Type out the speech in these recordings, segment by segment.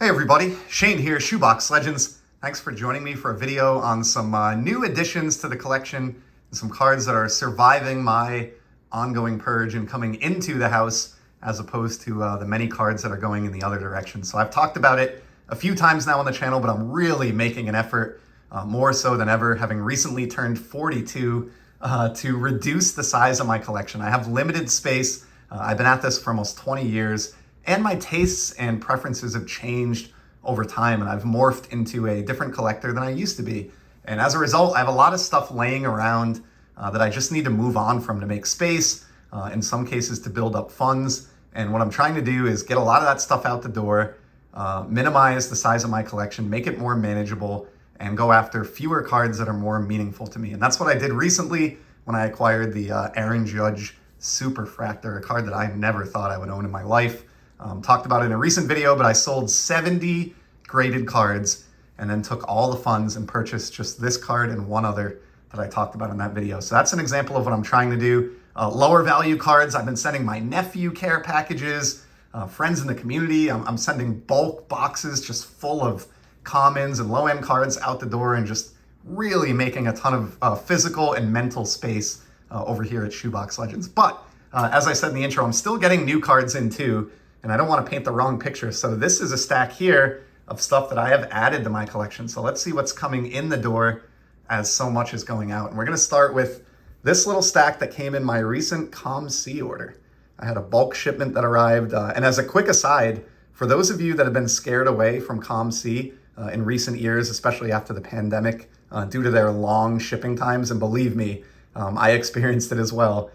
Hey everybody, Shane here, Shoebox Legends. Thanks for joining me for a video on some new additions to the collection and some cards that are surviving my ongoing purge and coming into the house as opposed to the many cards that are going in the other direction. So I've talked about it a few times now on the channel, but I'm really making an effort, more so than ever, having recently turned 42, to reduce the size of my collection. I have limited space. I've been at this for almost 20 years. And my tastes and preferences have changed over time, and I've morphed into a different collector than I used to be. And as a result, I have a lot of stuff laying around that I just need to move on from to make space, in some cases to build up funds. And what I'm trying to do is get a lot of that stuff out the door, minimize the size of my collection, make it more manageable, and go after fewer cards that are more meaningful to me. And that's what I did recently when I acquired the Aaron Judge Superfractor, a card that I never thought I would own in my life. Talked about it in a recent video, but I sold 70 graded cards and then took all the funds and purchased just this card and one other that I talked about in that video. So that's an example of what I'm trying to do. Lower value cards, I've been sending my nephew care packages, friends in the community. I'm sending bulk boxes just full of commons and low-end cards out the door and just really making a ton of physical and mental space over here at Shoebox Legends. But as I said in the intro, I'm still getting new cards in too. And I don't want to paint the wrong picture. So this is a stack here of stuff that I have added to my collection. So let's see what's coming in the door as so much is going out. And we're going to start with this little stack that came in my recent ComC order. I had a bulk shipment that arrived. And as a quick aside, for those of you that have been scared away from ComC in recent years, especially after the pandemic, due to their long shipping times, and believe me, I experienced it as well.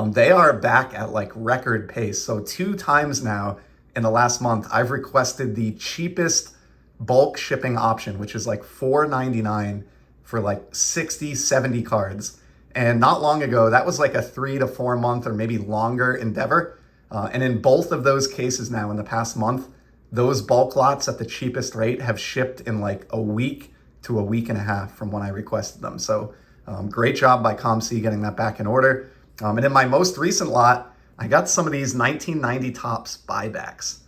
They are back at like record pace. So 2 times now in the last month, I've requested the cheapest bulk shipping option, which is like $4.99 for like 60, 70 cards. And not long ago, that was like a 3 to 4 month or maybe longer endeavor. And in both of those cases now in the past month, those bulk lots at the cheapest rate have shipped in like a week to a week and a half from when I requested them. So great job by ComC getting that back in order. And in my most recent lot, I got some of these 1990 Topps buybacks.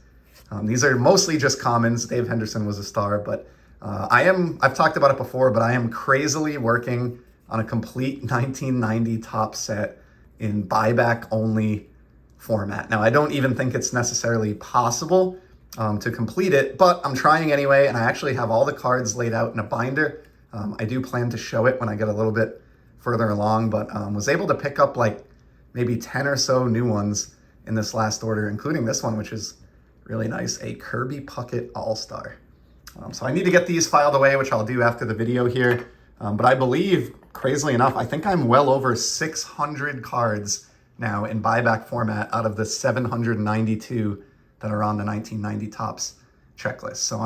These are mostly just commons. Dave Henderson was a star, but I've talked about it before, but I am crazily working on a complete 1990 Topps set in buyback only format. Now, I don't even think it's necessarily possible to complete it, but I'm trying anyway, and I actually have all the cards laid out in a binder. I do plan to show it when I get a little bit further along, but was able to pick up like maybe 10 or so new ones in this last order, including this one, which is really nice, a Kirby Puckett All-Star. So I need to get these filed away, which I'll do after the video here. But I believe, crazily enough, I think I'm well over 600 cards now in buyback format out of the 792 that are on the 1990 Topps checklist. So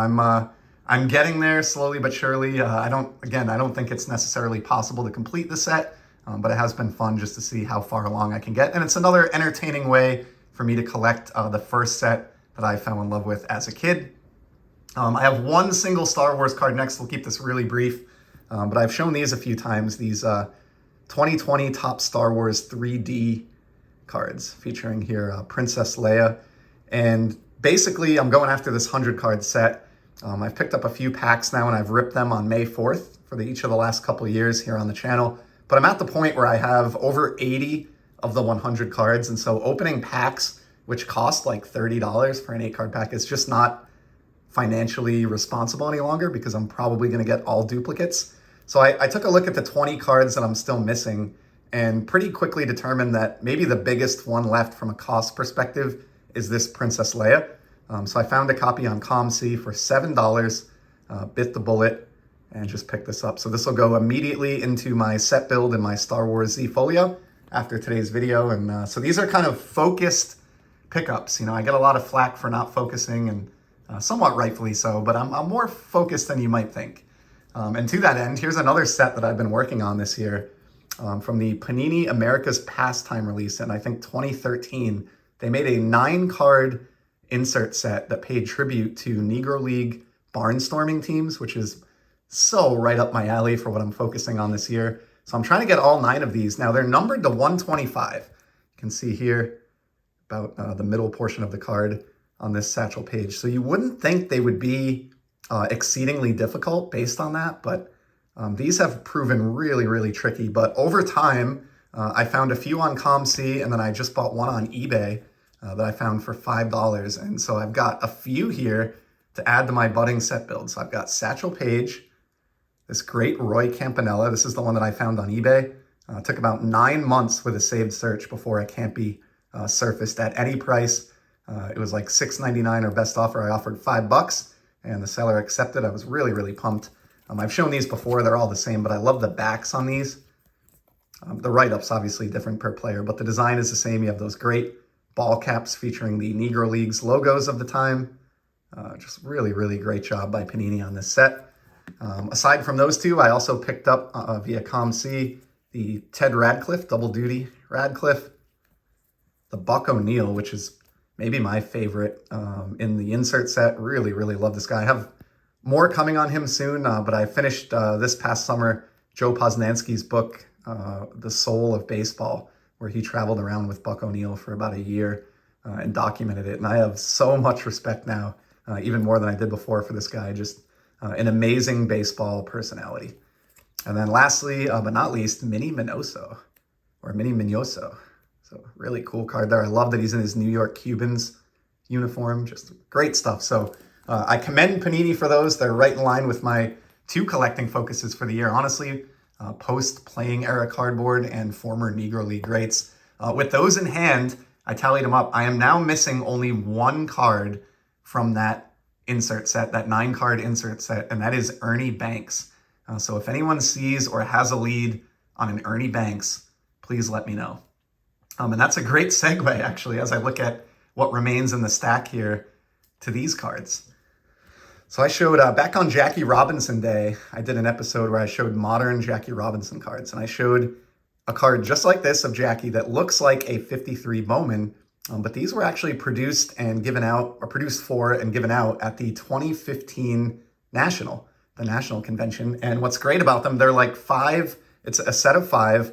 I'm getting there slowly but surely. I don't think it's necessarily possible to complete the set, but it has been fun just to see how far along I can get. And it's another entertaining way for me to collect the first set that I fell in love with as a kid. I have one single Star Wars card next. We'll keep this really brief, but I've shown these a few times. These 2020 Topps Star Wars 3D cards featuring here Princess Leia. And basically, I'm going after this 100 card set. I've picked up a few packs now and I've ripped them on May 4th for each of the last couple of years here on the channel. But I'm at the point where I have over 80 of the 100 cards. And so opening packs, which cost like $30 for an 8-card pack, is just not financially responsible any longer because I'm probably going to get all duplicates. So I took a look at the 20 cards that I'm still missing and pretty quickly determined that maybe the biggest one left from a cost perspective is this Princess Leia. So I found a copy on ComC for $7, bit the bullet, and just picked this up. So this will go immediately into my set build in my Star Wars Z folio after today's video. And so these are kind of focused pickups. You know, I get a lot of flack for not focusing, and somewhat rightfully so, but I'm more focused than you might think. And to that end, here's another set that I've been working on this year from the Panini America's Pastime release in, I think, 2013. They made a 9-card insert set that paid tribute to Negro League barnstorming teams, which is so right up my alley for what I'm focusing on this year. So I'm trying to get all 9 of these. Now they're numbered to 125. You can see here about the middle portion of the card. on this Satchel Paige. So you wouldn't think they would be exceedingly difficult based on that, but these have proven really, really tricky. But over time, I found a few on ComC, and then I just bought one on eBay that I found for $5. And so I've got a few here to add to my budding set build. So I've got Satchel Paige, this great Roy Campanella. This is the one that I found on eBay. It took about 9 months with a saved search before it can't be surfaced at any price. It was like $6.99 or best offer. I offered $5 and the seller accepted. I was really, really pumped. I've shown these before. They're all the same, but I love the backs on these. The write-up's obviously different per player, but the design is the same. You have those great ball caps featuring the Negro Leagues logos of the time. Just really, really great job by Panini on this set. Aside from those two, I also picked up via ComC the Ted Radcliffe, double duty Radcliffe, the Buck O'Neil, which is maybe my favorite in the insert set. Really, really love this guy. I have more coming on him soon, but I finished this past summer Joe Posnanski's book, The Soul of Baseball, where he traveled around with Buck O'Neil for about a year and documented it. And I have so much respect now, even more than I did before, for this guy. Just an amazing baseball personality. And then lastly, but not least, Minnie Minoso, or Minnie Minoso. So really cool card there. I love that he's in his New York Cubans uniform. Just great stuff. So I commend Panini for those. They're right in line with my 2 collecting focuses for the year. Honestly, post-playing era cardboard and former Negro League greats. With those in hand, I tallied them up. I am now missing only 1 card from that insert set, that 9-card insert set, and that is Ernie Banks. So if anyone sees or has a lead on an Ernie Banks, please let me know. And that's a great segue, actually, as I look at what remains in the stack here to these cards. So I showed, back on Jackie Robinson Day, I did an episode where I showed modern Jackie Robinson cards. And I showed a card just like this of Jackie that looks like a 53 Bowman. But these were actually produced and given out, or produced for and given out at the 2015 National, the National Convention. And what's great about them, they're like 5, it's a set of 5,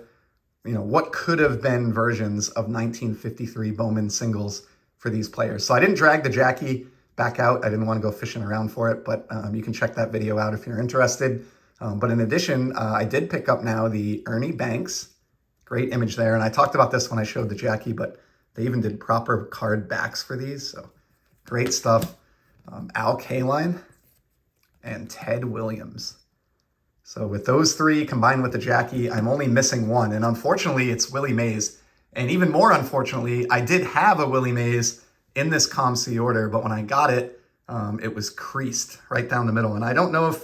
you know, what could have been versions of 1953 Bowman singles for these players. So I didn't drag the Jackie back out. I didn't want to go fishing around for it, but you can check that video out if you're interested. But in addition, I did pick up now the Ernie Banks. Great image there. And I talked about this when I showed the Jackie, but they even did proper card backs for these. So great stuff. Al Kaline and Ted Williams. So with those 3 combined with the Jackie, I'm only missing 1. And unfortunately, it's Willie Mays. And even more unfortunately, I did have a Willie Mays in this ComC order, but when I got it, it was creased right down the middle. And I don't know if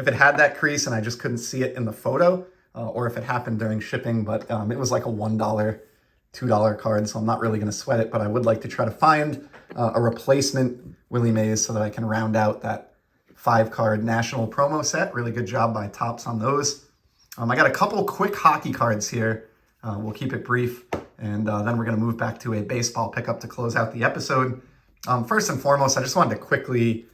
it had that crease and I just couldn't see it in the photo, or if it happened during shipping, but it was like a $1, $2 card, so I'm not really going to sweat it, but I would like to try to find a replacement Willie Mays so that I can round out that 5-card national promo set. Really good job by Topps on those. I got a couple quick hockey cards here. We'll keep it brief, and then we're going to move back to a baseball pickup to close out the episode. First and foremost, I just wanted to quickly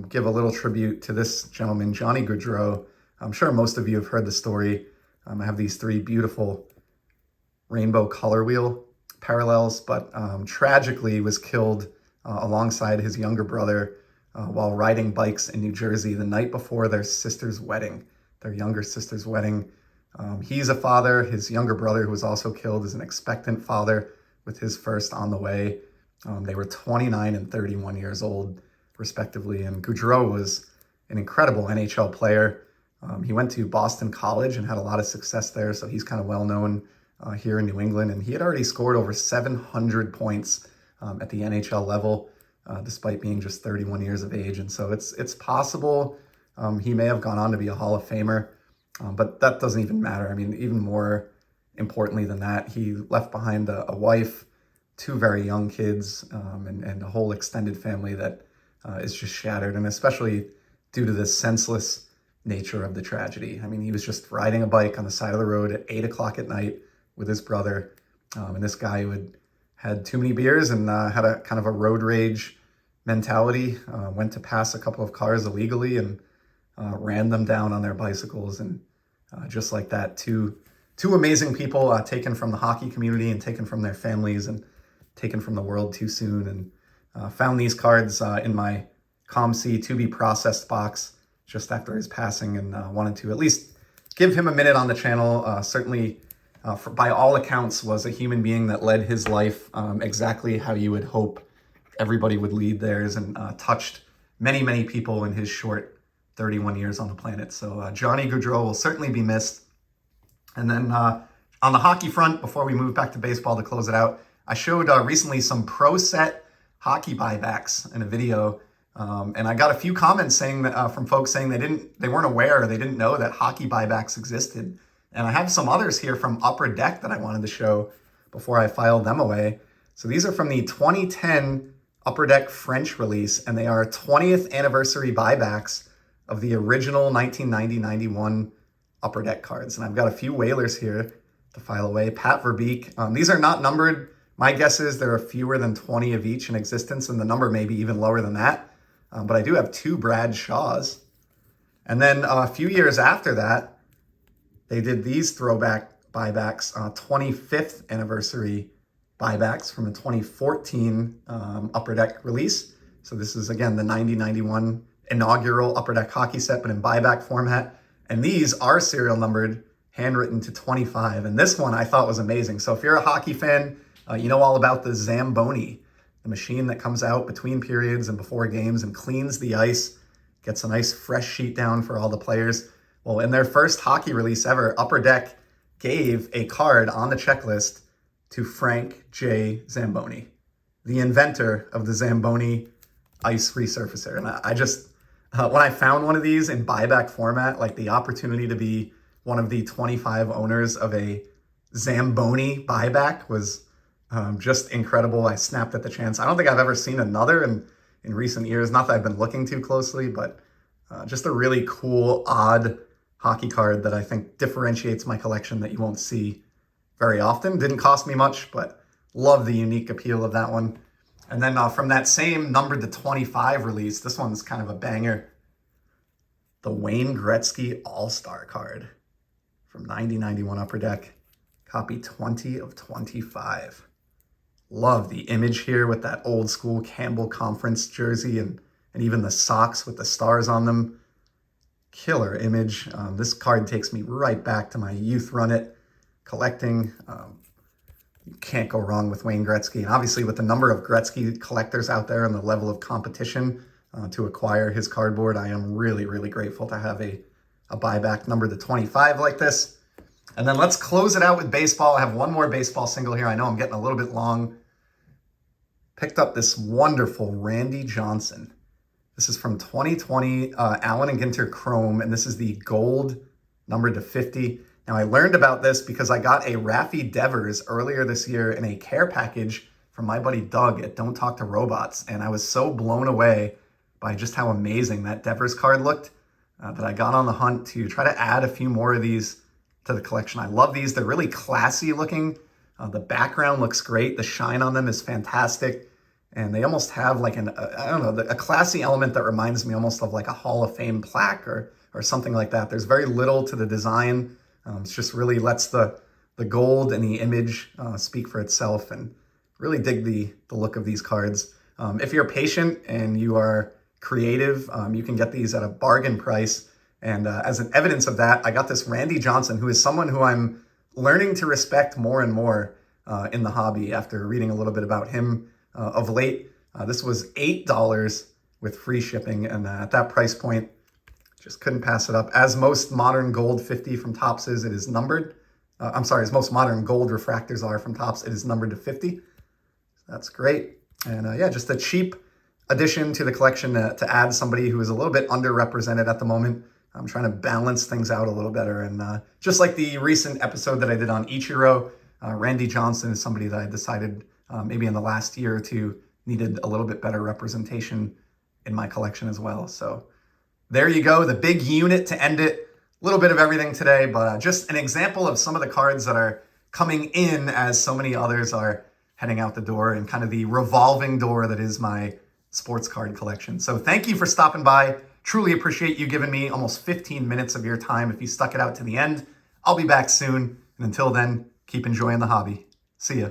give a little tribute to this gentleman, Johnny Gaudreau. I'm sure most of you have heard the story. I have these 3 beautiful rainbow color wheel parallels, but tragically was killed alongside his younger brother while riding bikes in New Jersey the night before their sister's wedding, their younger sister's wedding. He's a father. His younger brother, who was also killed, is an expectant father with his first on the way. They were 29 and 31 years old, respectively. And Gaudreau was an incredible NHL player. He went to Boston College and had a lot of success there, so he's kind of well known here in New England. And he had already scored over 700 points at the NHL level, despite being just 31 years of age. And so it's possible he may have gone on to be a Hall of Famer. But that doesn't even matter. I mean, even more importantly than that, he left behind a wife, 2 very young kids, and a whole extended family that is just shattered, and especially due to the senseless nature of the tragedy. I mean, he was just riding a bike on the side of the road at 8 o'clock at night with his brother, and this guy who had too many beers and had a kind of a road rage mentality, went to pass a couple of cars illegally and ran them down on their bicycles. And just like that, two amazing people taken from the hockey community and taken from their families and taken from the world too soon. And Found these cards in my ComC to be processed box just after his passing, and wanted to at least give him a minute on the channel. Certainly, by all accounts, was a human being that led his life exactly how you would hope everybody would lead theirs, and touched many, many people in his short 31 years on the planet. So Johnny Gaudreau will certainly be missed. And then on the hockey front, before we move back to baseball to close it out, I showed recently some pro set hockey buybacks in a video. And I got a few comments saying that from folks saying they weren't aware, or they didn't know that hockey buybacks existed. And I have some others here from Upper Deck that I wanted to show before I filed them away. So these are from the 2010 Upper Deck French release, and they are 20th anniversary buybacks of the original 1990-91 Upper Deck cards. And I've got a few whalers here to file away. Pat Verbeek. These are not numbered. My guess is there are fewer than 20 of each in existence, and the number may be even lower than that. But I do have 2 Brad Shaws. And then a few years after that, they did these throwback buybacks, 25th anniversary buybacks from the 2014 Upper Deck release. So this is, again, the 90-91 inaugural Upper Deck hockey set, but in buyback format. And these are serial numbered, handwritten to 25. And this one I thought was amazing. So if you're a hockey fan, you know all about the Zamboni, the machine that comes out between periods and before games and cleans the ice, gets a nice fresh sheet down for all the players. Well, in their first hockey release ever, Upper Deck gave a card on the checklist to Frank J. Zamboni, the inventor of the Zamboni ice resurfacer. And I just, when I found one of these in buyback format, like the opportunity to be one of the 25 owners of a Zamboni buyback was just incredible. I snapped at the chance. I don't think I've ever seen another in recent years. Not that I've been looking too closely, but just a really cool, odd hockey card that I think differentiates my collection that you won't see very often. Didn't cost me much, but love the unique appeal of that one. And then from that same numbered to 25 release, this one's kind of a banger. The Wayne Gretzky All-Star card from 90-91 Upper Deck. Copy 20 of 25. Love the image here with that old school Campbell Conference jersey and even the socks with the stars on them. Killer image. This card takes me right back to my youth run it collecting. You can't go wrong with Wayne Gretzky. And obviously with the number of Gretzky collectors out there and the level of competition to acquire his cardboard, I am really, really grateful to have a buyback number to 25 like this. And then let's close it out with baseball. I have one more baseball single here. I know I'm getting a little bit long. Picked up this wonderful Randy Johnson. This is from 2020 Allen and Ginter Chrome, and this is the gold numbered to 50. Now, I learned about this because I got a Raffy Devers earlier this year in a care package from my buddy Doug at Don't Talk to Robots, and I was so blown away by just how amazing that Devers card looked that I got on the hunt to try to add a few more of these to the collection. I love these. They're really classy looking. The background looks great. The shine on them is fantastic. And they almost have like a classy element that reminds me almost of like a Hall of Fame plaque or something like that. There's very little to the design. It just really lets the gold and the image speak for itself, and really dig the look of these cards. If you're patient and you are creative, you can get these at a bargain price. And as an evidence of that, I got this Randy Johnson, who is someone who I'm learning to respect more and more in the hobby after reading a little bit about him of late. This was $8 with free shipping, and at that price point, just couldn't pass it up. As most modern gold 50 from Topps is, it is numbered. As most modern gold refractors are from Topps, it is numbered to 50. That's great. And yeah, just a cheap addition to the collection to add somebody who is a little bit underrepresented at the moment. I'm trying to balance things out a little better. And just like the recent episode that I did on Ichiro, Randy Johnson is somebody that I decided maybe in the last year or two needed a little bit better representation in my collection as well. So there you go, the big unit to end it. A little bit of everything today, but just an example of some of the cards that are coming in as so many others are heading out the door, and kind of the revolving door that is my sports card collection. So thank you for stopping by. Truly appreciate you giving me almost 15 minutes of your time if you stuck it out to the end. I'll be back soon. And until then, keep enjoying the hobby. See ya.